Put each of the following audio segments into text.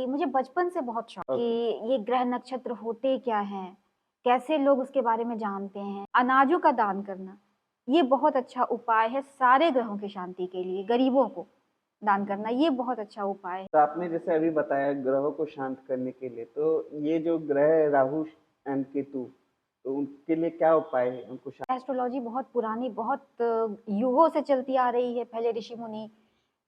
मुझे बचपन से बहुत शौक ओके। कि ये ग्रह नक्षत्र होते क्या हैं, कैसे लोग उसके बारे में जानते हैं। अनाजों का दान करना, ये बहुत अच्छा उपाय है सारे ग्रहों की शांति के लिए, गरीबों को दान करना ये बहुत अच्छा उपाय है। तो आपने जैसे अभी बताया ग्रहों को शांत करने के लिए, तो ये जो ग्रह है राहु एंड केतु, तो उनके लिए क्या उपाय है उनको शांत? एस्ट्रोलॉजी बहुत पुरानी, बहुत युगों से चलती आ रही है। पहले ऋषि मुनि,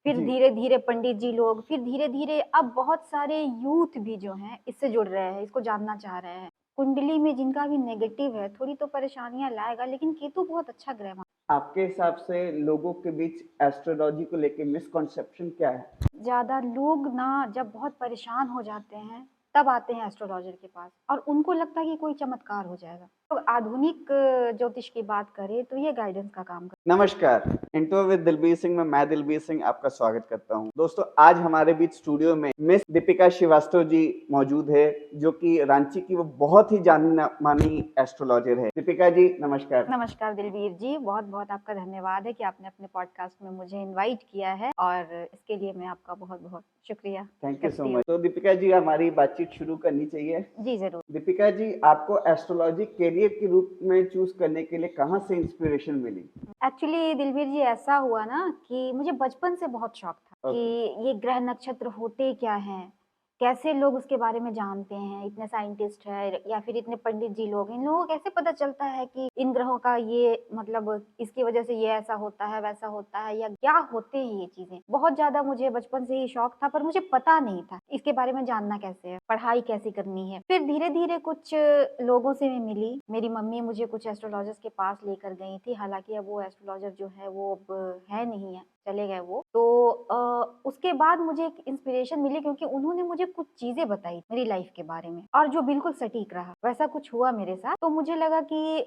फिर जी। धीरे-धीरे पंडित जी लोग, फिर धीरे-धीरे अब बहुत सारे यूथ भी जो हैं इससे जुड़ रहे हैं, इसको जानना चाह रहे हैं। कुंडली में जिनका भी नेगेटिव है, थोड़ी तो परेशानियाँ लाएगा, लेकिन केतु बहुत अच्छा ग्रह माना। आपके हिसाब से लोगों के बीच एस्ट्रोलॉजी को लेके मिसकॉन्सेप्शन क्या है? ज़्यादा लोग ना जब बहुत परेशान हो जाते हैं, तब आते हैं एस्ट्रोलॉजर के पास और उनको लगता है कि कोई चमत्कार हो जाएगा। तो आधुनिक ज्योतिष की बात करें तो ये गाइडेंस का काम करता नमस्कार, इंटरव्यू विद दिलबीर सिंह में मैं दिलबीर सिंह आपका स्वागत करता हूं। दोस्तों, आज हमारे बीच स्टूडियो में मिस दीपिका श्रीवास्तव जी मौजूद है, जो कि रांची की वो बहुत ही जानी मानी एस्ट्रोलॉजर है। दीपिका जी नमस्कार। है। नमस्कार दिलवीर जी, बहुत-बहुत आपका धन्यवाद है कि आपने अपने पॉडकास्ट में मुझे इनवाइट किया है और इसके लिए मैं आपका बहुत-बहुत शुक्रिया थैंक यू सो करती हूँ। मच। तो दीपिका जी, हमारी बातचीत शुरू करनी चाहिए। जी, ज़रूर। दीपिका जी, आपको एस्ट्रोलॉजी करियर के रूप में चूज करने के लिए कहाँ से इंस्पिरेशन मिली? एक्चुअली दिलवीर जी ऐसा हुआ ना कि मुझे बचपन से बहुत शौक था कि ओके। ये ग्रह नक्षत्र होते क्या हैं? कैसे लोग उसके बारे में जानते हैं? इतने साइंटिस्ट हैं या फिर इतने पंडित जी लोग, इन लोगों को कैसे पता चलता है कि इन ग्रहों का ये मतलब इसकी वजह से ये ऐसा होता है, वैसा होता है या क्या होते हैं ये चीज़ें? बहुत ज़्यादा मुझे बचपन से ही शौक था पर मुझे पता नहीं था, इसके बारे में जानना कैसे है? पढ़ाई कैसे करनी है? फिर धीरे-धीरे कुछ लोगों से मैं मिली, मेरी मम्मी मुझे कुछ एस्ट्रोलॉजर्स के पास लेकर गई थी, हालाँकि अब वो एस्ट्रोलॉजर जो है वो अब है नहीं है, चले गए वो। तो उसके बाद मुझे एक इंस्पिरेशन मिली क्योंकि उन्होंने मुझे कुछ चीज़ें बताई मेरी लाइफ़ के बारे में और जो बिल्कुल सटीक रहा, वैसा कुछ हुआ मेरे साथ। तो मुझे लगा कि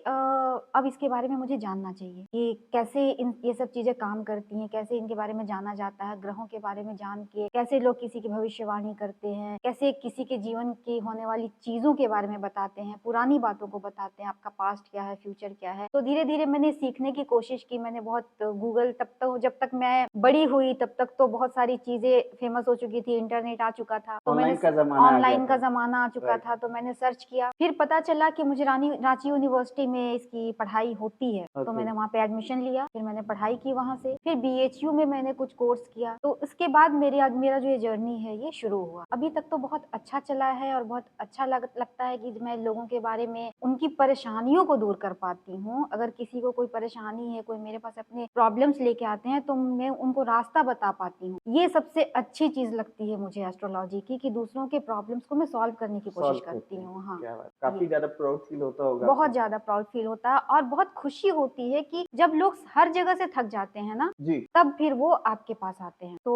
अब इसके बारे में मुझे जानना चाहिए कि कैसे इन ये सब चीज़ें काम करती हैं, कैसे इनके बारे में जाना जाता है, ग्रहों के बारे में जान के कैसे लोग किसी की भविष्यवाणी करते हैं, कैसे किसी के जीवन की होने वाली चीज़ों के बारे में बताते हैं, पुरानी बातों को बताते हैं, आपका पास्ट क्या है, फ्यूचर क्या है। तो धीरे-धीरे मैंने सीखने की कोशिश की, मैंने बहुत गूगल तब तक जब तक मैं बड़ी हुई तब तक तो बहुत सारी चीज़ें फ़ेमस हो चुकी थी, इंटरनेट आ चुका था। तो मैंने ऑनलाइन का ज़माना आ गया ऑनलाइन का था। ज़माना आ चुका राइट। था, तो मैंने सर्च किया। फिर पता चला कि मुझे रांची यूनिवर्सिटी में इसकी पढ़ाई होती है, तो ओके। मैंने वहाँ पे एडमिशन लिया, फिर मैंने पढ़ाई की वहाँ से। फिर बीएचयू में मैंने कुछ कोर्स किया, तो उसके बाद मेरा जो ये जर्नी है ये शुरू हुआ। अभी तक तो बहुत अच्छा चला है और बहुत अच्छा लगता है कि मैं लोगों के बारे में उनकी परेशानियों को दूर कर पाती हूँ। अगर किसी को कोई परेशानी है, कोई मेरे पास अपने प्रॉब्लम्स लेके आते हैं, तो मैं उनको रास्ता बता पाती हूँ। ये सबसे अच्छी चीज़ लगती है मुझे एस्ट्रोलॉजी की कि दूसरों के प्रॉब्लम्स को मैं सॉल्व करने की कोशिश सॉल्व करती करते हैं। हूँ। हाँ, क्या बात! ये। काफ़ी ज़्यादा प्राउड फील होता होगा बहुत आपको। ज़्यादा प्राउड फ़ील होता है और बहुत खुशी होती है कि जब लोग हर जगह से थक जाते हैं ना, जी। तब फिर वो आपके पास आते हैं। तो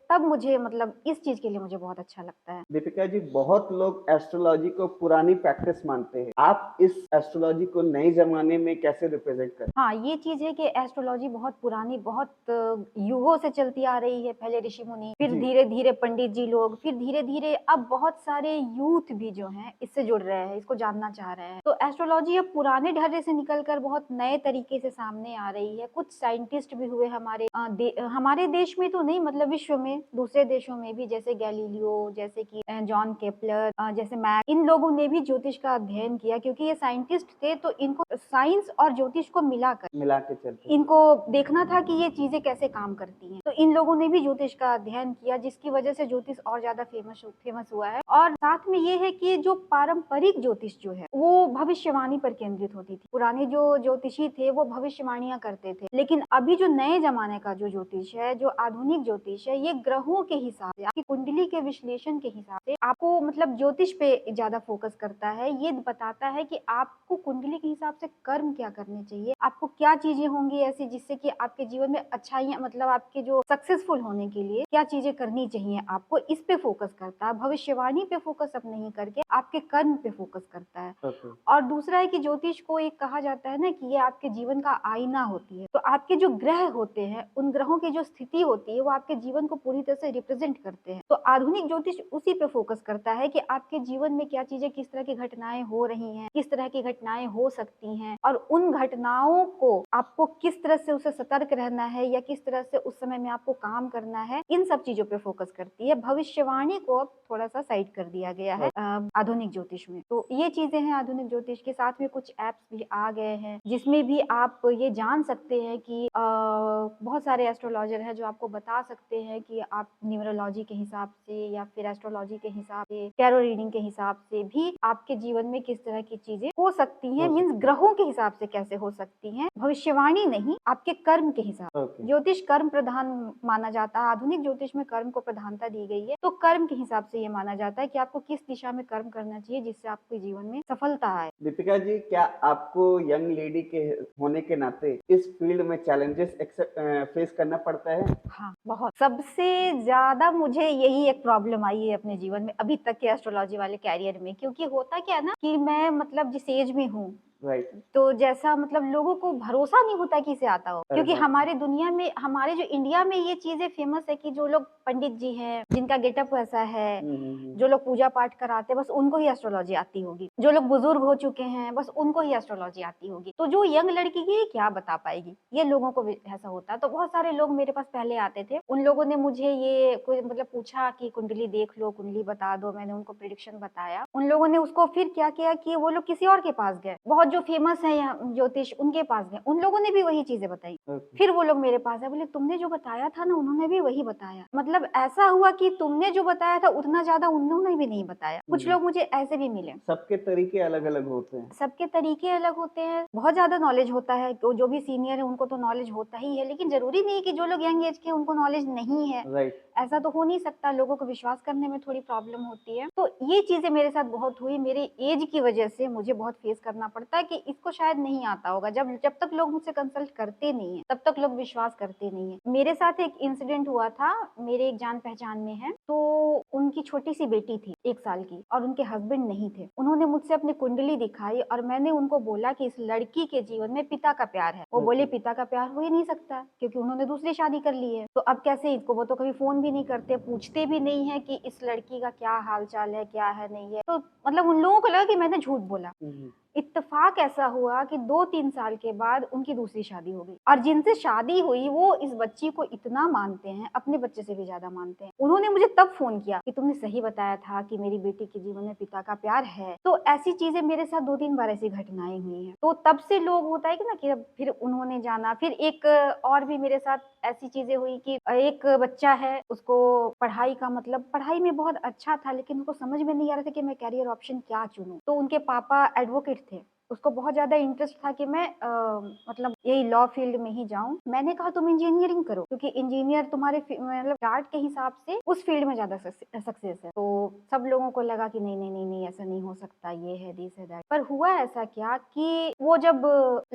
तब मुझे मतलब इस चीज़ के लिए मुझे बहुत अच्छा लगता है। दीपिका जी, बहुत लोग एस्ट्रोलॉजी को पुरानी प्रैक्टिस मानते हैं। आप इस एस्ट्रोलॉजी को नए ज़माने में कैसे रिप्रेज़ेंट करते हाँ, ये चीज़ है कि एस्ट्रोलॉजी बहुत पुरानी, बहुत युगों से चलती आ रही है। पहले ऋषि मुनि, हैं? फिर जी। धीरे-धीरे पंडित जी लोग, फिर धीरे-धीरे अब बहुत सारे यूथ भी जो हैं इससे जुड़ रहे हैं, इसको जानना चाह रहे हैं। तो एस्ट्रोलॉजी अब पुराने ढर्रे से निकल कर बहुत नए तरीके से सामने आ रही है। कुछ साइंटिस्ट भी हुए हमारे देश में तो नहीं, मतलब विश्व में, दूसरे देशों में भी, जैसे गैलीलियो, जैसे कि जॉन केपलर, जैसे मैक्स, इन लोगों ने भी ज्योतिष का अध्ययन किया क्योंकि ये साइंटिस्ट थे, तो इनको साइंस और ज्योतिष को मिलाकर मिला के चलते थे। इनको देखना था कि ये चीज़ें कैसे काम करती हैं। तो इन लोगों ने भी ज्योतिष का अध्ययन किया जिसकी वजह से ज्योतिष और ज़्यादा फेमस हुआ है। और साथ में ये है कि जो पारंपरिक ज्योतिष जो है, वो भविष्यवाणी पर केंद्रित होती थी। पुराने जो ज्योतिषी थे वो भविष्यवाणियाँ करते थे। लेकिन अभी जो नए ज़माने का जो ज्योतिष है, जो आधुनिक ज्योतिष है, ये ग्रहों के हिसाब से, आपकी कुंडली के विश्लेषण के हिसाब से आपको मतलब ज्योतिष पे ज़्यादा फोकस करता है। ये बताता है कि आपको कुंडली के हिसाब से कर्म क्या करने चाहिए, आपको क्या चीज़ें होंगी ऐसी जिससे कि आपके जीवन में अच्छाइयाँ, मतलब आपके जो सक्सेसफुल होने के लिए क्या चीज़ें करनी चाहिए आपको, इस पे फोकस करता है। भविष्यवाणी पे फोकस अब नहीं करके आपके कर्म पे फोकस करता है। ओके। और दूसरा है कि ज्योतिष को एक कहा जाता है ना कि ये आपके जीवन का आईना होती है। तो आपके जो ग्रह होते हैं, उन ग्रहों की जो स्थिति होती है, वो आपके जीवन को पूरी तरह से रिप्रेजेंट करते हैं। तो आधुनिक ज्योतिष उसी पे फोकस करता है कि आपके जीवन में क्या चीज़ें, किस तरह की घटनाएँ हो रही हैं, किस तरह की घटनाएँ हो सकती हैं और उन घटनाओं को आपको किस तरह से उससे सतर्क रहना है या किस तरह से उस समय में आपको काम करना है, इन सब चीजों पे फोकस करती है। भविष्यवाणी को अब थोड़ा सा साइड कर दिया गया है आधुनिक ज्योतिष में। तो ये चीजें हैं आधुनिक ज्योतिष के। साथ में कुछ एप्स भी आ गए हैं जिसमें भी आप ये जान सकते हैं कि बहुत सारे एस्ट्रोलॉजर हैं जो आपको बता सकते हैं कि आप न्यूमरोलॉजी के हिसाब से या फिर एस्ट्रोलॉजी के हिसाब से, टैरो रीडिंग के हिसाब से भी आपके जीवन में किस तरह की चीजें हो सकती हैं, मीन्स ग्रहों के हिसाब से कैसे हो सकती हैं, भविष्यवाणी नहीं, आपके कर्म के हिसाब। ज्योतिष कर्म प्रधान माना जाता है, आधुनिक ज्योतिष में कर्म को प्रधानता दी गई है। तो कर्म के हिसाब से ये माना जाता है कि आपको किस दिशा में कर्म करना चाहिए जिससे आपके जीवन में सफलता आए। दीपिका जी, क्या आपको यंग लेडी के होने के नाते इस फील्ड में चैलेंजेस फेस करना पड़ता है? हाँ, बहुत। सबसे ज्यादा मुझे यही एक प्रॉब्लम आई है अपने जीवन में अभी तक के एस्ट्रोलॉजी वाले कैरियर में, क्योंकि होता क्या है ना कि मैं मतलब जिस एज में हूँ, राइट, तो जैसा मतलब लोगों को भरोसा नहीं होता कि इसे आता हो, क्योंकि हाँ। हमारे दुनिया में, हमारे जो इंडिया में ये चीजें फेमस है कि जो लोग पंडित जी हैं, जिनका गेटअप वैसा है, जो लोग पूजा पाठ कराते हैं, बस उनको ही एस्ट्रोलॉजी आती होगी। जो लोग बुजुर्ग हो चुके हैं, बस उनको ही एस्ट्रोलॉजी आती होगी। तो जो यंग लड़की ये क्या बता पाएगी, ये लोगों को भी ऐसा होता है। तो बहुत सारे लोग मेरे पास पहले आते थे, उन लोगों ने मुझे ये कोई मतलब पूछा कि कुंडली देख लो, कुंडली बता दो। मैंने उनको प्रिडिक्शन बताया। उन लोगों ने उसको फिर क्या किया कि वो लोग किसी और के पास गए, बहुत जो फेमस है यहाँ ज्योतिष, उनके पास गए, उन लोगों ने भी वही चीजें बताई। फिर वो लोग मेरे पास है, बोले तुमने जो बताया था ना, उन्होंने भी वही बताया। मतलब ऐसा हुआ कि तुमने जो बताया था उतना ज्यादा उन्होंने भी नहीं बताया। कुछ लोग मुझे ऐसे भी मिले। सबके तरीके अलग अलग होते हैं। सबके तरीके अलग होते हैं। बहुत ज्यादा नॉलेज होता है, जो भी सीनियर है उनको तो नॉलेज होता ही है, लेकिन जरूरी नहीं कि जो लोग यंग एज के उनको नॉलेज नहीं है। राइट, ऐसा तो हो नहीं सकता। लोगों को विश्वास करने में थोड़ी प्रॉब्लम होती है। तो ये चीजें मेरे साथ बहुत हुई। मेरे एज की वजह से मुझे बहुत फेस करना पड़ता है कि इसको शायद नहीं आता होगा। जब जब तक लोग मुझसे कंसल्ट करते नहीं है, तब तक लोग विश्वास करते नहीं है। मेरे साथ एक इंसिडेंट हुआ था, मेरे एक जान पहचान में है, तो उनकी छोटी सी बेटी थी 1 साल की, और उनके हस्बैंड नहीं थे। उन्होंने मुझसे अपनी कुंडली दिखाई और मैंने उनको बोला कि इस लड़की के जीवन में पिता का प्यार है। वो बोले पिता का प्यार हो ही नहीं सकता, क्योंकि उन्होंने दूसरी शादी कर ली है। तो अब कैसे इसको, वो तो कभी फोन भी नहीं करते, पूछते भी नहीं है कि इस लड़की का क्या हाल चाल है, क्या है नहीं है। तो मतलब उन लोगों को लगा कि मैंने झूठ बोला। इत्तेफाक ऐसा हुआ कि 2-3 साल के बाद उनकी दूसरी शादी हो गई, और जिनसे शादी हुई वो इस बच्ची को इतना मानते हैं, अपने बच्चे से भी ज्यादा मानते हैं। उन्होंने मुझे तब फोन किया कि तुमने सही बताया था कि मेरी बेटी के जीवन में पिता का प्यार है। तो ऐसी चीजें मेरे साथ 2-3 बार ऐसी घटनाएं हुई हैं। तो तब से लोग होता है कि ना कि फिर उन्होंने जाना। फिर एक और भी मेरे साथ ऐसी चीजें हुई कि एक बच्चा है, उसको पढ़ाई का मतलब पढ़ाई में बहुत अच्छा था, लेकिन उसको समझ में नहीं आ रहा था कि मैं कैरियर ऑप्शन क्या चुनूं। तो उनके पापा एडवोकेट थे, उसको बहुत ज्यादा इंटरेस्ट था कि मैं मतलब यही लॉ फील्ड में ही जाऊं। मैंने कहा तुम इंजीनियरिंग करो, क्योंकि इंजीनियर तुम्हारे मतलब चार्ट के हिसाब से उस फील्ड में ज्यादा सक्सेस है। तो सब लोगों को लगा कि नहीं नहीं नहीं नहीं, ऐसा नहीं हो सकता, ये है दिस है दैट। पर हुआ ऐसा क्या कि वो जब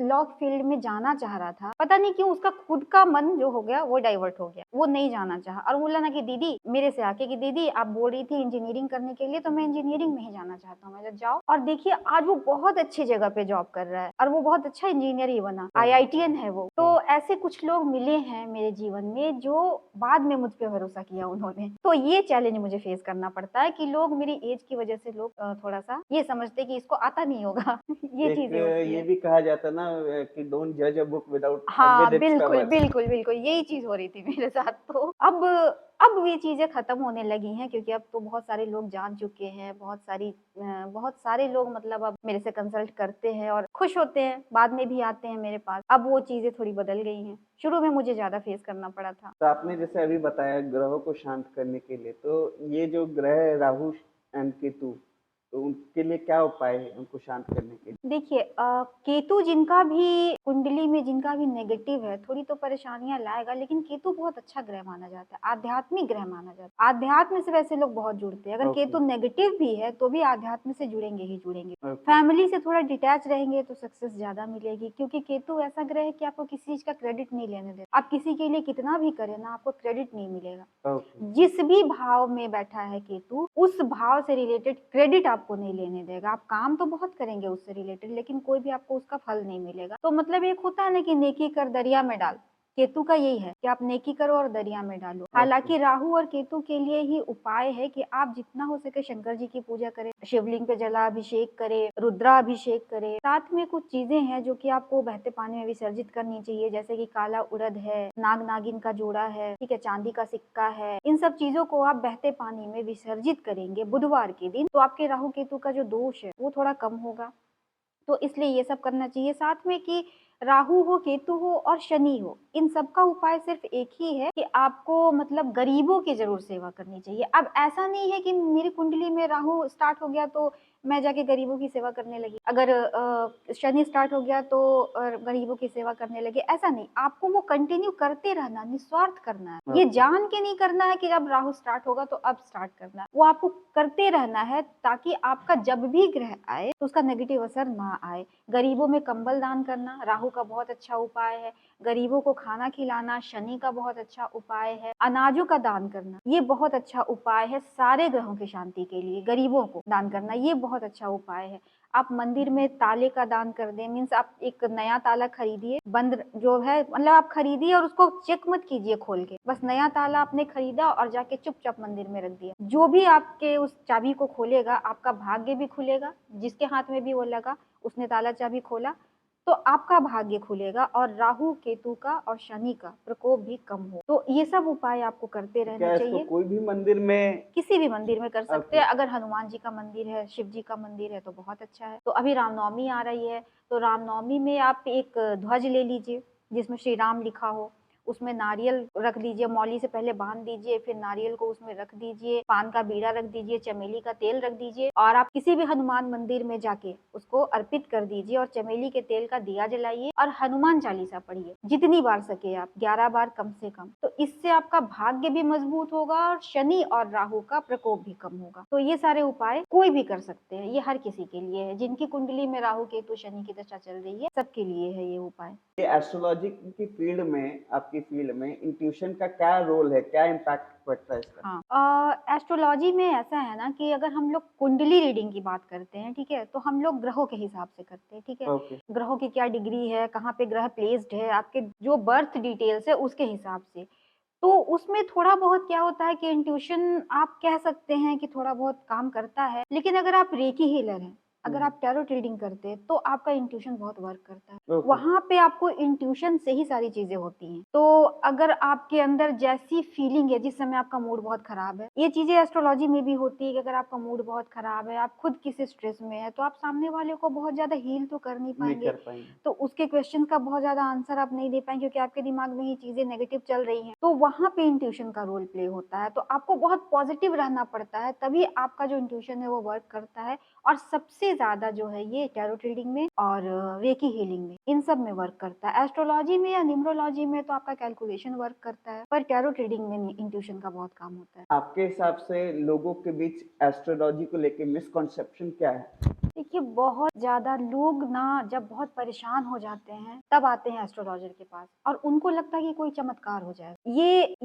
लॉ फील्ड में जाना चाह रहा था, पता नहीं क्यों उसका खुद का मन जो हो गया वो डाइवर्ट हो गया, वो नहीं जाना चाहा। और बोला ना कि दीदी, मेरे से आके कि दीदी आप बोल रही थी इंजीनियरिंग करने के लिए, तो मैं इंजीनियरिंग में ही जाना चाहता हूँ। मैं जाओ, और देखिए आज वो बहुत अच्छी जगह पे जॉब कर रहा है, और वो बहुत अच्छा इंजीनियर ही बना, IITN है वो। तो ऐसे कुछ लोग मिले हैं मेरे जीवन में जो बाद में मुझ पे भरोसा किया उन्होंने। तो ये चैलेंज मुझे फेस करना पड़ता है कि लोग मेरी एज की वजह से लोग थोड़ा सा ये समझते कि इसको आता नहीं होगा। ये चीजें होती ये है। भी कहा जाता ना कि डोंट जज अ बुक विदाउट हाँ, विद इट्स बिल्कुल कवर। बिल्कुल बिल्कुल, यही चीज हो रही थी मेरे साथ। तो अब ये चीजें खत्म होने लगी हैं, क्योंकि अब तो बहुत सारे लोग जान चुके हैं। बहुत सारे लोग मतलब अब मेरे से कंसल्ट करते हैं और खुश होते हैं, बाद में भी आते हैं मेरे पास। अब वो चीजें थोड़ी बदल गई हैं। शुरू में मुझे ज्यादा फेस करना पड़ा था। तो आपने जैसे अभी बताया ग्रहों को शांत करने के लिए, तो ये जो ग्रह है राहु एंड केतु, तो उनके लिए क्या उपाय है उनको शांत करने के लिए? देखिए केतु जिनका भी कुंडली में जिनका भी नेगेटिव है, थोड़ी तो परेशानियां लाएगा, लेकिन केतु बहुत अच्छा ग्रह माना जाता है, आध्यात्मिक ग्रह माना जाता है। आध्यात्म से वैसे लोग बहुत जुड़ते हैं। अगर केतु नेगेटिव भी है तो भी आध्यात्म से जुड़ेंगे ही जुड़ेंगे। फैमिली से थोड़ा डिटैच रहेंगे तो सक्सेस ज्यादा मिलेगी, क्योंकि केतु ऐसा ग्रह है कि आपको किसी चीज का क्रेडिट नहीं लेने देता। आप किसी के लिए कितना भी करें ना, आपको क्रेडिट नहीं मिलेगा। जिस भी भाव में बैठा है केतु, उस भाव से रिलेटेड क्रेडिट आपको नहीं लेने देगा। आप काम तो बहुत करेंगे उससे रिलेटेड, लेकिन कोई भी आपको उसका फल नहीं मिलेगा। तो मतलब एक होता है ना कि नेकी कर दरिया में डाल, केतु का यही है कि आप नेकी करो और दरिया में डालो। हालांकि राहु और केतु के लिए ही उपाय है कि आप जितना हो सके शंकर जी की पूजा करें, शिवलिंग पे जलाभिषेक करें, रुद्राभिषेक करें। साथ में कुछ चीजें हैं जो कि आपको बहते पानी में विसर्जित करनी चाहिए, जैसे कि काला उड़द है, नाग नागिन का जोड़ा है, ठीक है, चांदी का सिक्का है। इन सब चीजों को आप बहते पानी में विसर्जित करेंगे बुधवार के दिन, तो आपके राहु केतु का जो दोष है वो थोड़ा कम होगा। तो इसलिए ये सब करना चाहिए। साथ में कि राहु हो, केतु हो और शनि हो, इन सब का उपाय सिर्फ एक ही है कि आपको मतलब गरीबों की जरूर सेवा करनी चाहिए। अब ऐसा नहीं है कि मेरी कुंडली में राहु स्टार्ट हो गया तो मैं जाके गरीबों की सेवा करने लगी, अगर शनि स्टार्ट हो गया तो गरीबों की सेवा करने लगे, ऐसा नहीं। आपको वो कंटिन्यू करते रहना, निस्वार्थ करना है। ये जान के नहीं करना है कि जब राहु स्टार्ट होगा तो अब स्टार्ट करना है, वो आपको करते रहना है ताकि आपका जब भी ग्रह आए तो उसका नेगेटिव असर ना आए। गरीबों में कंबल दान करना राहु का बहुत अच्छा उपाय है। गरीबों को खाना खिलाना शनि का बहुत अच्छा उपाय है। अनाजों का दान करना ये बहुत अच्छा उपाय है। सारे ग्रहों की शांति के लिए गरीबों को दान करना ये बहुत अच्छा उपाय है। आप मंदिर में ताले का दान कर दें, मीन्स आप एक नया ताला खरीदिए, बंद जो है मतलब आप खरीदिए और उसको चेक मत कीजिए खोल के, बस नया ताला आपने खरीदा और जाके चुपचाप मंदिर में रख दिया। जो भी आपके उस चाबी को खोलेगा आपका भाग्य भी खुलेगा, जिसके हाथ में भी वो लगा उसने ताला चाबी खोला तो आपका भाग्य खुलेगा और राहु केतु का और शनि का प्रकोप भी कम हो। तो ये सब उपाय आपको करते रहना क्या इसको चाहिए। कोई भी मंदिर में, किसी भी मंदिर में कर सकते हैं। अगर हनुमान जी का मंदिर है, शिव जी का मंदिर है तो बहुत अच्छा है। तो अभी रामनवमी आ रही है तो रामनवमी में आप एक ध्वज ले लीजिए जिसमें श्री राम लिखा हो, उसमें नारियल रख दीजिए, मौली से पहले बांध दीजिए, फिर नारियल को उसमें रख दीजिए, पान का बीड़ा रख दीजिए, चमेली का तेल रख दीजिए और आप किसी भी हनुमान मंदिर में जाके उसको अर्पित कर दीजिए और चमेली के तेल का दिया जलाइए और हनुमान चालीसा पढ़िए जितनी बार सके आप, 11 बार कम से कम। तो इससे आपका भाग्य भी मजबूत होगा और शनि और राहु का प्रकोप भी कम होगा। तो ये सारे उपाय कोई भी कर सकते हैं, ये हर किसी के लिए है। जिनकी कुंडली में राहु केतु शनि की दशा चल रही है सबके लिए है ये उपाय। ये एस्ट्रोलॉजी की फील्ड में, आपकी फील्ड में इंट्यूशन का क्या रोल है, क्या इम्पैक्ट पड़ता है इसका? हाँ, एस्ट्रोलॉजी में ऐसा है ना कि अगर हम लोग कुंडली रीडिंग की बात करते हैं, ठीक है, तो हम लोग ग्रहों के हिसाब से करते हैं, ठीक है। ओके। ग्रहों की क्या डिग्री है, कहाँ पे ग्रह प्लेस्ड है, आपके जो बर्थ डिटेल्स है उसके हिसाब से। तो उसमें थोड़ा बहुत क्या होता है कि इंट्यूशन आप कह सकते हैं कि थोड़ा बहुत काम करता है, लेकिन अगर आप रेकी हीलर हैं, अगर आप टैरो रीडिंग करते हैं तो आपका इंट्यूशन बहुत वर्क करता है। ओके। वहां पे आपको इंट्यूशन से ही सारी चीजें होती हैं। तो अगर आपके अंदर जैसी फीलिंग है, जिस समय आपका मूड बहुत खराब है, ये चीजें एस्ट्रोलॉजी में भी होती है कि अगर आपका मूड बहुत खराब है, आप खुद किसी स्ट्रेस में है, तो आप सामने वाले को बहुत ज्यादा हील तो कर नहीं नहीं पाएंगे, कर पाएंगे। तो उसके क्वेश्चन का बहुत ज्यादा आंसर आप नहीं दे पाएंगे क्योंकि आपके दिमाग में ही चीजें नेगेटिव चल रही हैं। तो वहां पे इंट्यूशन का रोल प्ले होता है। तो आपको बहुत पॉजिटिव रहना पड़ता है, तभी आपका जो इंट्यूशन है वो वर्क करता है। और सबसे ज्यादा जो है ये टैरो रीडिंग में और रेकी हीलिंग में, इन सब में वर्क करता है। एस्ट्रोलॉजी में या न्यूमरोलॉजी में तो आपका कैलकुलेशन वर्क करता है, पर टैरो रीडिंग में इंट्यूशन का बहुत काम होता है। आपके हिसाब से लोगों के बीच एस्ट्रोलॉजी को लेके मिसकॉन्सेप्शन क्या है? देखिए बहुत ज्यादा लोग ना जब बहुत परेशान हो जाते हैं तब आते हैं एस्ट्रोलॉजर के पास और उनको लगता है कि कोई चमत्कार हो जाएगा।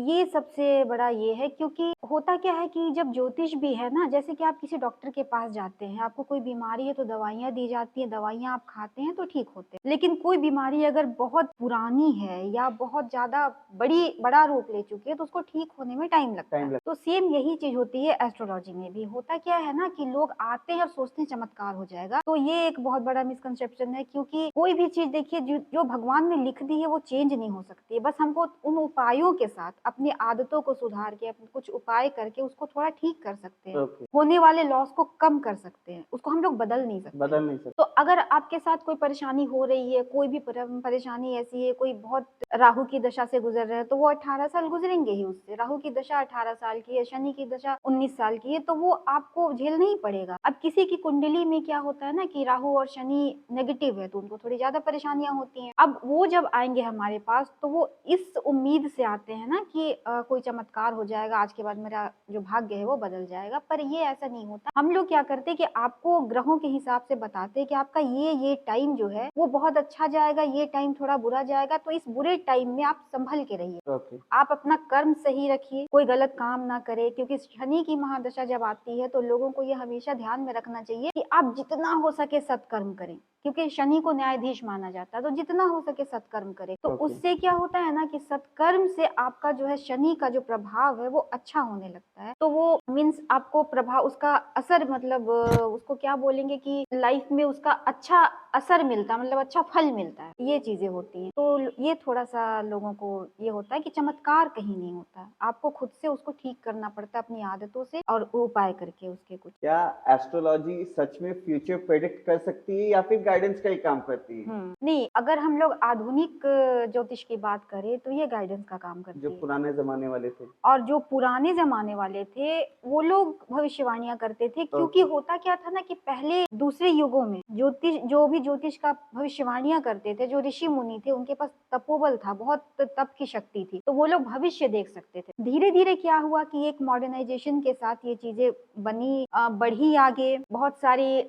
ये सबसे बड़ा ये है, क्योंकि होता क्या है कि जब ज्योतिष भी है ना, जैसे कि आप किसी डॉक्टर के पास जाते हैं, आपको कोई बीमारी है तो दवाइयाँ दी जाती हैं, दवाइयाँ आप खाते हैं तो ठीक होते हैं। लेकिन कोई बीमारी अगर बहुत पुरानी है या बहुत ज्यादा बड़ा रूप ले चुकी है तो उसको ठीक होने में टाइम लगता है। तो सेम यही चीज होती है एस्ट्रोलॉजी में भी। होता क्या है ना कि लोग आते हैं और सोचते हैं चमत्कार हो जाएगा, तो ये एक बहुत बड़ा मिसकंसेप्शन है। क्योंकि कोई भी चीज देखिए जो भगवान ने लिख दी है वो चेंज नहीं हो सकती है। बस हमको उन उपायों के साथ अपनी आदतों को सुधार के अपने कुछ उपाय करके उसको थोड़ा ठीक कर सकते हैं। होने वाले लॉस को कम कर सकते हैं, उसको हम लोग बदल नहीं सकते। तो अगर आपके साथ कोई परेशानी हो रही है, कोई भी परेशानी ऐसी है, कोई बहुत राहु की दशा से गुजर रहे हैं, तो वो 18 साल गुजरेंगे ही उससे। राहु की दशा 18 साल की है, शनि की दशा 19 साल की है, तो वो आपको झेलना ही पड़ेगा। अब किसी की कुंडली में क्या होता है ना कि राहु और शनि नेगेटिव है तो उनको थोड़ी ज्यादा परेशानियां होती हैं। अब वो जब आएंगे हमारे पास तो वो इस उम्मीद से आते हैं ना कि कोई चमत्कार हो जाएगा, आज के बाद मेरा जो भाग्य है वो बदल जाएगा। पर ये ऐसा नहीं होता। हम लोग क्या करते हैं कि आपको ग्रहों के हिसाब से बताते हैं कि आपका ये टाइम जो है वो बहुत अच्छा जाएगा, ये टाइम थोड़ा बुरा जाएगा, तो इस बुरे टाइम में आप संभल के रहिए। आप अपना कर्म सही रखिए, कोई गलत काम ना करे। क्योंकि शनि की महादशा जब आती है तो लोगों को ये हमेशा ध्यान में रखना चाहिए कि आप जितना हो सके सत्कर्म करें, क्योंकि शनि को न्यायाधीश माना जाता है, तो जितना हो सके सत्कर्म करे। तो ओके। उससे क्या होता है ना कि सत्कर्म से आपका जो है शनि का जो प्रभाव है वो अच्छा होने लगता है। तो वो मीन्स आपको प्रभाव उसका असर मतलब उसको क्या बोलेंगे कि लाइफ में उसका अच्छा असर मिलता है, मतलब अच्छा फल मिलता है, ये चीजें होती हैं। तो ये थोड़ा सा लोगों को ये होता है कि चमत्कार कहीं नहीं होता है, आपको खुद से उसको ठीक करना पड़ता है अपनी आदतों से और उपाय करके उसके कुछ। क्या एस्ट्रोलॉजी सच में फ्यूचर प्रेडिक्ट कर सकती है या फिर गाइडेंस का ही काम करती है? नहीं, अगर हम लोग आधुनिक ज्योतिष की बात करें तो ये गाइडेंस का काम जो करती है। पुराने जमाने वाले थे। और जो पुराने ज़माने वाले थे, वो लोग भविष्यवाणियाँ करते थे, क्योंकि ओके। होता क्या था ना कि पहले दूसरे युगों में जो भी ज्योतिष का भविष्यवाणियाँ करते थे, जो ऋषि-मुनि थे, उनके पास तपोबल था, बहुत तप की शक्ति थी, तो वो लोग भविष्य देख सकते थे। धीरे-धीरे क्या हुआ कि एक मॉडर्नाइज़ेशन के साथ ये चीज़ें बढ़ी आगे, बहुत सारी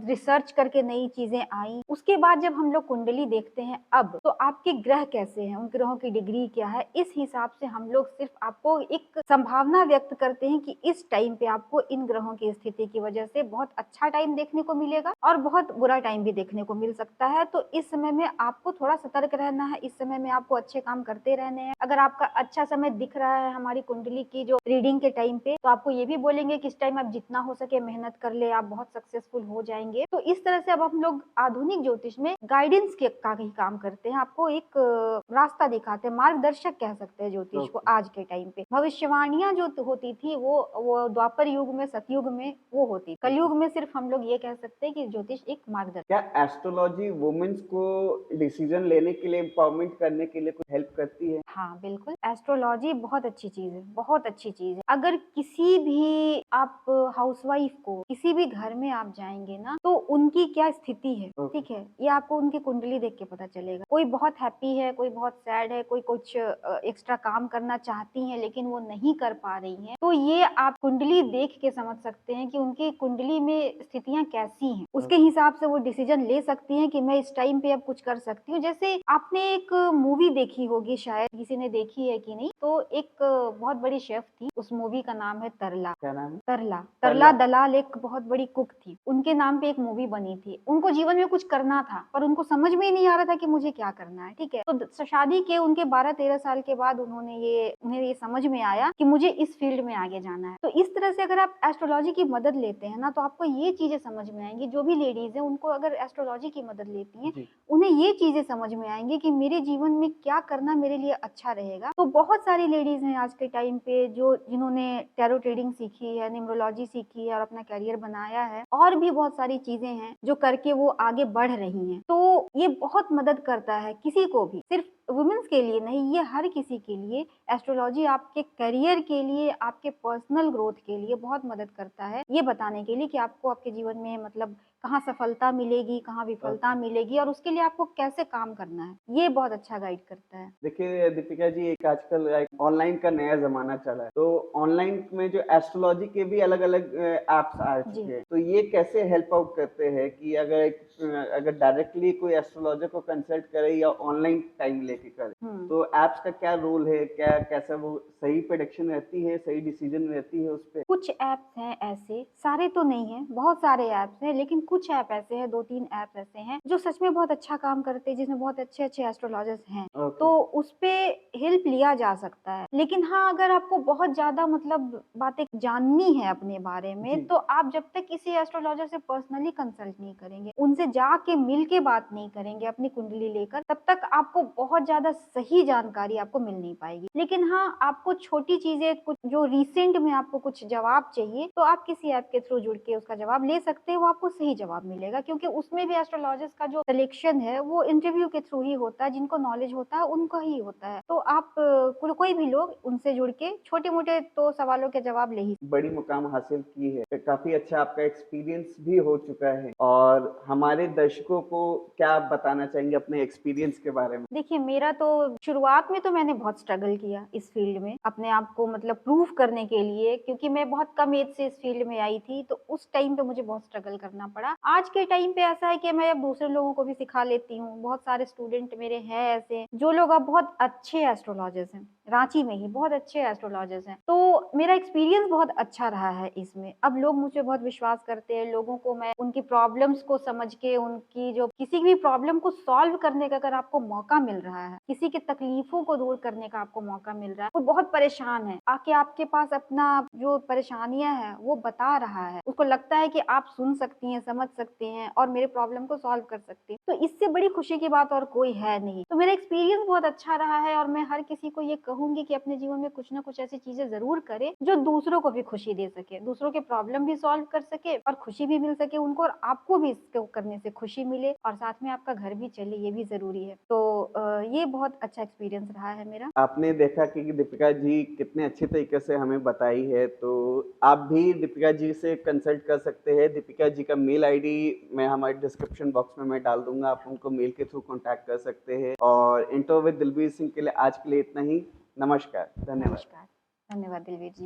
रिसर्च करके नई चीज़ें आई। उसके बाद जब हम लोग कुंडली देखते हैं अब, तो आपके ग्रह कैसे हैं, उन ग्रहों की डिग्री क्या है, इस हिसाब से हम लोग सिर्फ आपको एक संभावना व्यक्त करते हैं कि इस टाइम पे आपको इन ग्रहों की स्थिति की वजह से बहुत अच्छा टाइम देखने को मिलेगा और बहुत बुरा टाइम भी देखने को मिल सकता है। तो इस समय में आपको थोड़ा सतर्क रहना है, इस समय में आपको अच्छे काम करते रहने हैं। अगर आपका अच्छा समय दिख रहा है हमारी कुंडली की जो रीडिंग के टाइम पे, तो आपको ये भी बोलेंगे कि इस टाइम आप जितना हो सके मेहनत कर ले, आप बहुत सक्सेसफुल हो जाएंगे। तो इस तरह से अब हम लोग आधुनिक ज्योतिष में गाइडेंस के का ही काम करते हैं, आपको एक रास्ता दिखाते हैं, मार्गदर्शक कह सकते हैं ज्योतिष को। ओके। आज के टाइम पे भविष्यवाणियां जो होती थी वो द्वापर युग में, सतयुग में वो होती, कलयुग में सिर्फ हम लोग ये कह सकते हैं कि ज्योतिष एक मार्गदर्शक। क्या एस्ट्रोलॉजी वुमेन्स को डिसीजन लेने के लिए, एम्पावरमेंट करने के लिए कुछ हेल्प करती है? हाँ बिल्कुल, एस्ट्रोलॉजी बहुत अच्छी चीज है, बहुत अच्छी चीज है। अगर किसी भी आप हाउसवाइफ को किसी भी घर में आप जाएंगे ना, तो उनकी क्या स्थिति है, ओके। ठीक है, ये आपको उनकी कुंडली देख के पता चलेगा। कोई बहुत हैप्पी है, कोई बहुत सैड है, कोई कुछ एक्स्ट्रा काम करना चाहती है लेकिन वो नहीं कर पा रही है, तो ये आप कुंडली देख के समझ सकते हैं कि उनकी कुंडली में स्थितियां कैसी हैं। उसके हिसाब से वो डिसीजन ले सकती हैं कि मैं इस टाइम पे अब कुछ कर सकती हूँ। जैसे आपने एक मूवी देखी होगी, शायद किसी ने देखी है कि नहीं, तो एक बहुत बड़ी शेफ थी, उस मूवी का नाम है तरला। क्या नाम है? तरला तरला। तरला दलाल एक बहुत बड़ी कुक थी, उनके नाम पे एक मूवी बनी थी। उनको जीवन में कुछ करना था पर उनको समझ में ही नहीं आ रहा था कि मुझे क्या करना है, ठीक है। तो शादी के उनके 12-13 साल के बाद उन्हें ये समझ में आया कि मुझे इस फील्ड में आगे जाना है। तो इस तरह से अगर आप एस्ट्रोलॉजी की मदद लेते हैं ना, तो आपको ये चीजें समझ में आएंगी। जो भी लेडीज है उनको अगर एस्ट्रोलॉजी की मदद लेती हैं, जी। उन्हें ये चीजें समझ में आएंगी कि मेरे जीवन में क्या करना मेरे लिए अच्छा रहेगा। तो बहुत सारी लेडीज हैं आज के टाइम पे जो जिन्होंने टैरो ट्रेडिंग सीखी है, न्यूमरोलॉजी सीखी है और अपना करियर बनाया है, और भी बहुत सारी चीजें हैं जो करके वो आगे बढ़ रही हैं। तो ये बहुत मदद करता है किसी को भी, सिर्फ वुमेन्स के लिए नहीं, ये हर किसी के लिए। एस्ट्रोलॉजी आपके करियर के लिए, आपके पर्सनल ग्रोथ के लिए बहुत मदद करता है, ये बताने के लिए कि आपको आपके जीवन में मतलब कहाँ सफलता मिलेगी, कहाँ विफलता ओके। मिलेगी और उसके लिए आपको कैसे काम करना है, ये बहुत अच्छा गाइड करता है। देखिए दीपिका जी, एक आजकल एक ऑनलाइन का नया जमाना चला है, तो ऑनलाइन में जो एस्ट्रोलॉजी के भी अलग अलग एप्स आ जी। चुके हैं, तो ये कैसे हेल्प आउट करते हैं कि अगर डायरेक्टली कोई एस्ट्रोलॉजर को कंसल्ट करे या ऑनलाइन टाइम लेके करे, हम्म तो एप्स का क्या रोल है, क्या कैसा वो सही प्रेडिक्शन रहती है, सही डिसीजन रहती है उस पे? कुछ ऐप्स हैं ऐसे, सारे तो नहीं हैं, बहुत सारे ऐप्स हैं, लेकिन कुछ ऐप ऐसे हैं, 2-3 ऐप्स ऐसे हैं जो सच में बहुत अच्छा काम करते हैं, जिसमें बहुत अच्छे अच्छे एस्ट्रोलॉजर्स हैं। ओके। तो उस पे हेल्प लिया जा सकता है। लेकिन हाँ, अगर आपको बहुत ज्यादा मतलब बातें जाननी है अपने बारे में, जी। तो आप जब तक किसी एस्ट्रोलॉजर से पर्सनली कंसल्ट नहीं करेंगे, उनसे जाके मिल के बात नहीं करेंगे अपनी कुंडली लेकर, तब तक आपको बहुत ज्यादा सही जानकारी आपको मिल नहीं पाएगी। लेकिन हाँ, आपको छोटी चीजें कुछ जो रिसेंट में आपको कुछ जवाब चाहिए, तो आप किसी ऐप के थ्रू जुड़ के उसका जवाब ले सकते हैं, वो आपको सही जवाब मिलेगा, क्योंकि उसमें भी एस्ट्रोलॉजिस्ट का जो सिलेक्शन है वो इंटरव्यू के थ्रू ही होता है, जिनको नॉलेज होता है उनका ही होता है। तो आप कोई भी लोग उनसे जुड़ के छोटे मोटे तो सवालों के जवाब ले ही। बड़ी मुकाम हासिल की है, काफी अच्छा आपका एक्सपीरियंस भी हो चुका है, और हमारे दर्शकों को क्या आप बताना चाहेंगे अपने एक्सपीरियंस के बारे में? देखिए, मेरा तो शुरुआत में तो मैंने बहुत स्ट्रगल किया इस फील्ड में, अपने आप को मतलब प्रूव करने के लिए, क्योंकि मैं बहुत कम एज से इस फील्ड में आई थी, तो उस टाइम पे मुझे बहुत स्ट्रगल करना पड़ा। आज के टाइम पे ऐसा है कि मैं अब दूसरे लोगों को भी सिखा लेती हूँ। बहुत सारे स्टूडेंट मेरे हैं ऐसे, जो लोग अब बहुत अच्छे एस्ट्रोलॉजर्स हैं। रांची में ही, बहुत अच्छे एस्ट्रोलॉजर्स हैं। तो मेरा एक्सपीरियंस बहुत अच्छा रहा है इसमें। अब लोग मुझ पे बहुत विश्वास करते हैं, लोगों को मैं उनकी प्रॉब्लम्स को समझ के, उनकी जो किसी भी प्रॉब्लम को सॉल्व करने का अगर आपको मौका मिल रहा है, किसी की तकलीफों को दूर करने का आपको मौका मिल रहा है, कोई बहुत परेशान है, आके आपके पास अपना जो परेशानियाँ हैं वो बता रहा है, उसको लगता है कि आप सुन सकती हैं, समझ सकते हैं और मेरे प्रॉब्लम को सॉल्व कर सकते हैं, तो इससे बड़ी खुशी की बात और कोई है नहीं। तो मेरा एक्सपीरियंस बहुत अच्छा रहा है और मैं हर किसी को ये कहूँगी कि अपने जीवन में कुछ ना कुछ ऐसी चीज़ें ज़रूर करे, जो दूसरों को भी खुशी दे सके, दूसरों के प्रॉब्लम भी सॉल्व कर सके और खुशी भी मिल सके उनको, और आपको भी इसको करने से खुशी मिले और साथ में आपका घर भी चले, ये भी ज़रूरी है। तो ये बहुत अच्छा एक्सपीरियंस रहा है मेरा। आपने देखा कि दीपिका जी कितने अच्छे तरीके से हमें बताई है, तो आप भी दीपिका जी से कंसल्ट कर सकते हैं। दीपिका जी का मेल आईडी मैं हमारे डिस्क्रिप्शन बॉक्स में मैं डाल दूंगा, आप उनको मेल के थ्रू कांटेक्ट कर सकते हैं। और इंटरव्यू विद दिलबीर सिंह के लिए आज के लिए इतना ही। नमस्कार, धन्यवाद। नमस्कार। धन्यवाद दिलवीर जी।